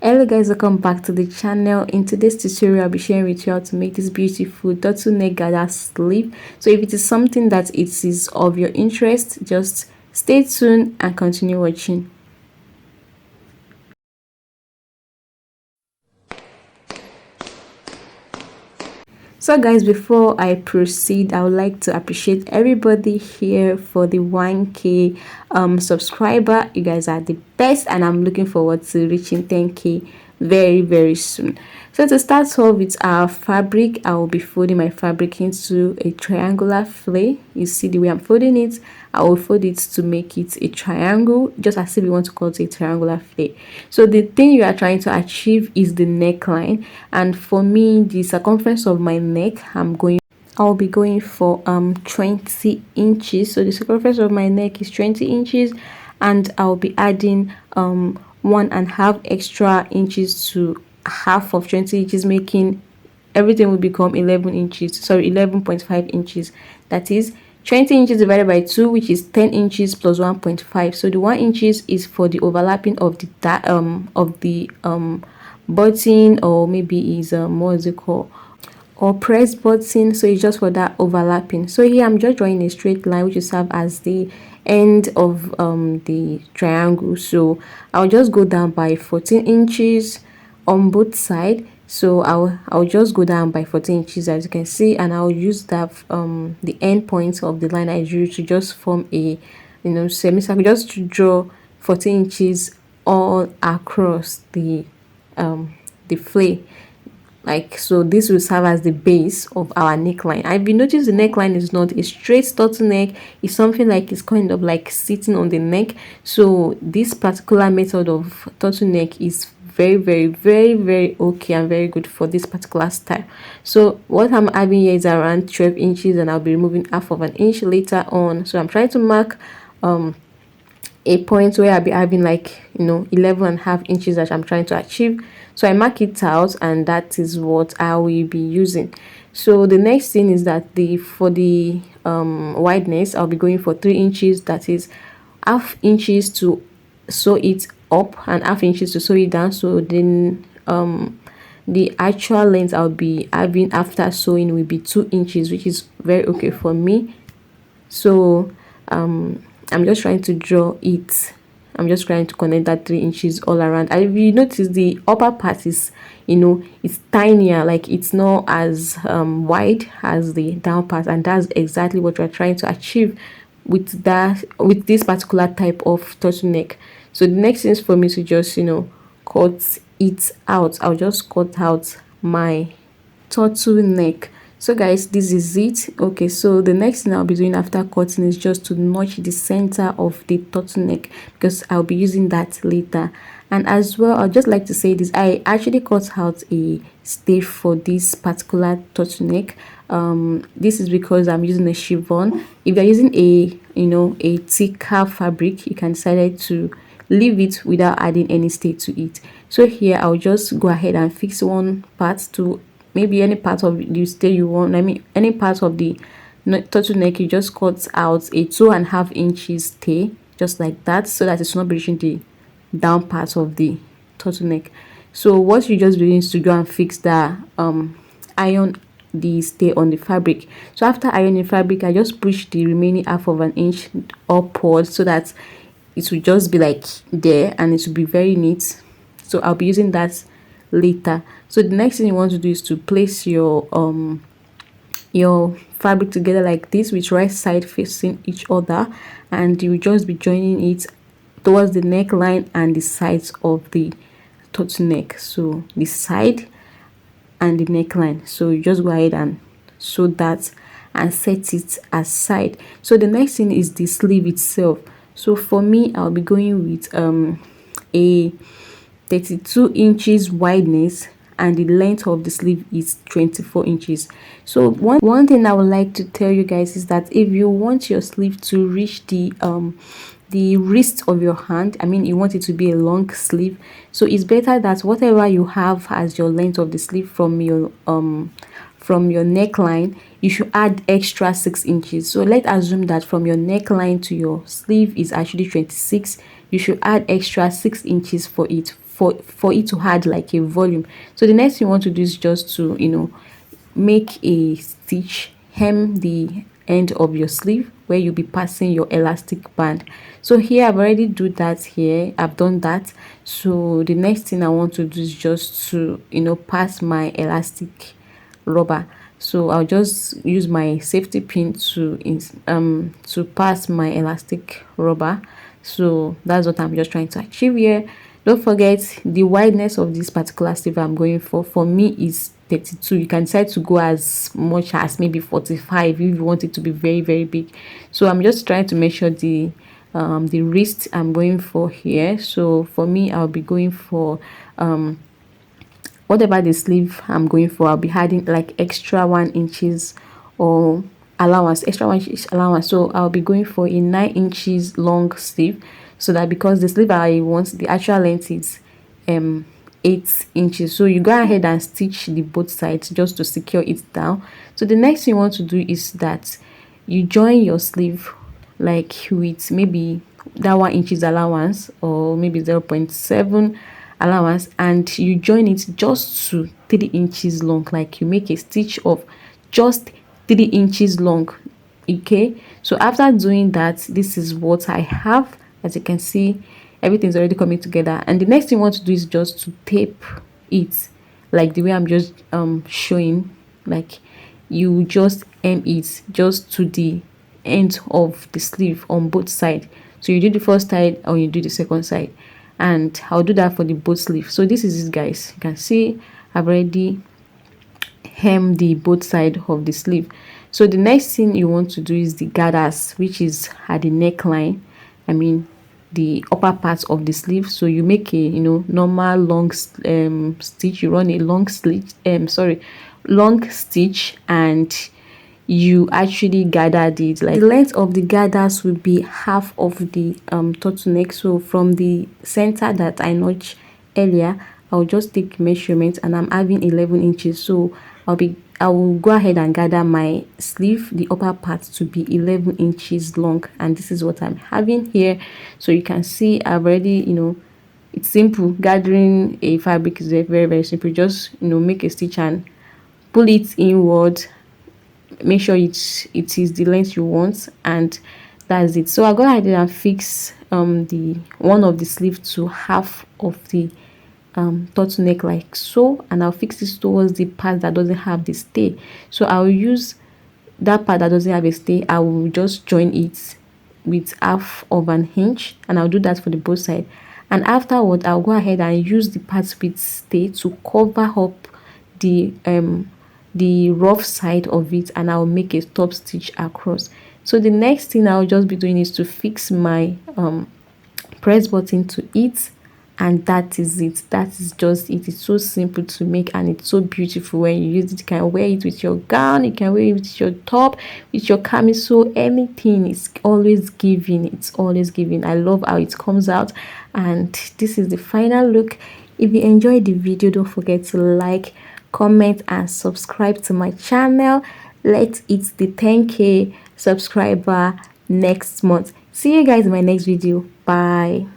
Hello guys, welcome back to the channel. In today's tutorial, I'll be sharing with you how to make this beautiful turtleneck gather sleeve. So if it is something that it is of your interest, just stay tuned and continue watching. So guys, before I proceed, I would like to appreciate everybody here for the 1k subscriber. You guys are the best and I'm looking forward to reaching 10k very soon. So to start off with our fabric, I will be folding my fabric into a triangular fillet. You see the way I'm folding it. I will fold it to make it a triangle, just as if you want to cut a triangular fillet. So the thing you are trying to achieve is the neckline, and for me, the circumference of my neck, I'll be going for 20 inches. So the circumference of my neck is 20 inches, and I'll be adding 1.5 extra inches to half of 20 inches, making everything will become 11 inches. Sorry, 11.5 inches. That is 20 inches divided by 2, which is 10 inches plus 1.5. So the 1 inches is for the overlapping of the button, or maybe is what is it called, or press button. So it's just for that overlapping. So here I'm just drawing a straight line which will serve as the end of the triangle. So I'll just go down by 14 inches on both sides. So I'll just go down by 14 inches, as you can see, and I'll use that the end point of the line I drew to just form a semicircle, just to draw 14 inches all across the fillet. Like so, this will serve as the base of our neckline. I've been noticed the neckline is not a straight turtleneck. It's something like it's kind of like sitting on the neck. So this particular method of turtleneck is very okay and very good for this particular style. So what I'm having here is around 12 inches, and I'll be removing half of an inch later on. So I'm trying to mark a point where I'll be having like 11.5 inches that I'm trying to achieve. So I mark it out, and that is what I will be using. So the next thing is that for the wideness, I'll be going for 3 inches. That is half inches to sew it up and half inches to sew it down. So then the actual length I'll be having after sewing will be 2 inches, which is very okay for me. So I'm just trying to draw it. I'm just trying to connect that 3 inches all around. And if you notice, the upper part is it's tinier, like it's not as wide as the down part, and that's exactly what we're trying to achieve with this particular type of turtleneck. So the next thing is for me to just cut it out. I'll just cut out my turtleneck. So guys, this is it. Okay, so the next thing I'll be doing after cutting is just to notch the center of the turtleneck, because I'll be using that later. And as well, I'd just like to say this: I actually cut out a sleeve for this particular turtleneck. This is because I'm using a chiffon. If you're using a thicker fabric, you can decide to leave it without adding any stitch to it. So here I'll just go ahead and fix one part to maybe any part of the stay you want. I mean, any part of the turtleneck, you just cut out a 2.5 inches stay, just like that, so that it's not reaching the down part of the turtleneck. So what you just do is to go and fix the iron the stay on the fabric. So after ironing fabric, I just push the remaining half of an inch upwards, so that it will just be like there and it will be very neat. So I'll be using that later. So the next thing you want to do is to place your fabric together like this, with right side facing each other, and you will just be joining it towards the neckline and the sides of the turtleneck. So the side and the neckline. So you just go ahead and sew that and set it aside. So the next thing is the sleeve itself. So for me, I'll be going with a 32 inches wideness, and the length of the sleeve is 24 inches. So one thing I would like to tell you guys is that if you want your sleeve to reach the wrist of your hand, I mean you want it to be a long sleeve, so it's better that whatever you have as your length of the sleeve from your neckline, you should add extra 6 inches. So let's assume that from your neckline to your sleeve is actually 26. You should add extra 6 inches for it for it to add like a volume. So the next thing you want to do is just to, make a stitch, hem the end of your sleeve where you'll be passing your elastic band. So here I've already do that. Here I've done that. So the next thing I want to do is just to, pass my elastic rubber. So I'll just use my safety pin to pass my elastic rubber. So that's what I'm just trying to achieve here. Don't forget the wideness of this particular sleeve I'm going for me is 32. You can decide to go as much as maybe 45 if you want it to be very, very big. So I'm just trying to measure the wrist I'm going for here. So for me, I'll be going for whatever the sleeve I'm going for. I'll be adding like extra 1 inches or allowance, extra 1 inch allowance. So I'll be going for a 9 inches long sleeve, so that because the sleeve I want, the actual length is 8 inches. So you go ahead and stitch the both sides just to secure it down. So the next thing you want to do is that you join your sleeve like with maybe that 1 inches allowance or maybe 0.7 allowance, and you join it just to 3 inches long. Like you make a stitch of just 3 inches long. Okay, so after doing that, this is what I have. As you can see, everything's already coming together, and the next thing you want to do is just to tape it like the way I'm just showing. Like you just hem it just to the end of the sleeve on both sides. So you do the first side or you do the second side, and I'll do that for the both sleeve. So this is it, guys. You can see I've already hem the both side of the sleeve. So the next thing you want to do is the gathers, which is at the neckline, I mean the upper part of the sleeve. So you make a normal long stitch. You run a long stitch, and you actually gathered it. Like the length of the gathers will be half of the turtleneck. So from the center that I notched earlier, I'll just take measurement, and I'm having 11 inches. So I will go ahead and gather my sleeve, the upper part, to be 11 inches long, and this is what I'm having here. So you can see I've already, it's simple. Gathering a fabric is very, very simple. Just make a stitch and pull it inward, make sure it is the length you want, and that's it. So I'll go ahead and fix the one of the sleeve to half of the turtleneck like so, and I'll fix this towards the part that doesn't have the stay. So I'll use that part that doesn't have a stay. I will just join it with half of an inch, and I'll do that for the both side. And afterward, I'll go ahead and use the part with stay to cover up the rough side of it, and I'll make a top stitch across. So the next thing I'll just be doing is to fix my press button to it, and that is it. That is just it. It's so simple to make, and it's so beautiful when you use it. You can wear it with your gown, you can wear it with your top, with your camisole, anything. It's always giving. It's always giving. I love how it comes out, and this is the final look. If you enjoyed the video, don't forget to like, comment, and subscribe to my channel. Let's hit the 10K subscriber next month. See you guys in my next video. Bye.